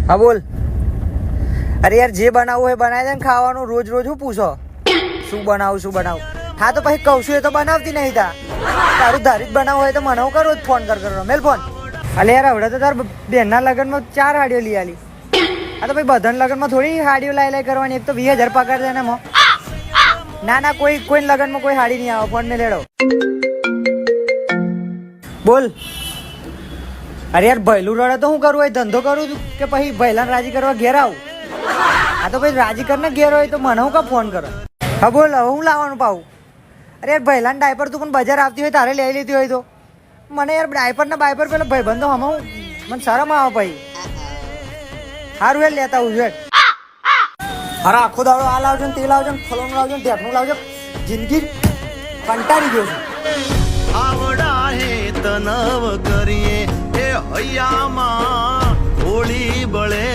હા બોલ. અરે યાર જે બનાવવું હોય બનાવી દે ને, ખાવાનું રોજ રોજ હું પૂછો શું બનાવું. હા તો પછી કહું છું એ તો બનાવતી નહીં તા. તારું ધારી જ બનાવવું હોય તો મને હું કરું ફોન કર મેલ ફોન. અલે યાર હવડે તો તાર બેનના લગ્નમાં 4 હાડીઓ લઈ આલી. હા તો ભાઈ બધાના લગ્નમાં થોડી હાડીઓ લાઈ કરવાની. એક તો 20,000 પગાર છે ને મો. ના કોઈ લગ્નમાં કોઈ હાડી નહીં આવે. ફોન ને લેડો બોલ. અરે યાર ભૈલું રડે તો હું કરું? હોય ધંધો કરું કે પછી ભૈલાને રાજી કરવા ઘેર આવું? હા તો ભાઈ રાજી કરીને ઘેર હોય તો મને હું કા ફોન કરો? હા બોલ હું લાવવાનું પાવું? અરે યાર ભૈલાને ડાયપર તું પણ બજાર આવતી હોય તારે લઈ લીધી હોય તો મને યાર ડાયપર ને બાયપર પેલા ભાઈબંધો હમ મને શરમ આવે ભાઈ. સારું યાર લેતા આવું છું. અરે આખો દાડો આ લાવજો ને તે લાવજો ને ફલોનું લાવજો ને ઢેફનું લાવજો. જિંદગી કંટાળી ગયો છું. આવડા હે તનવ કરીએ એ હૈયામાં હોળી બળે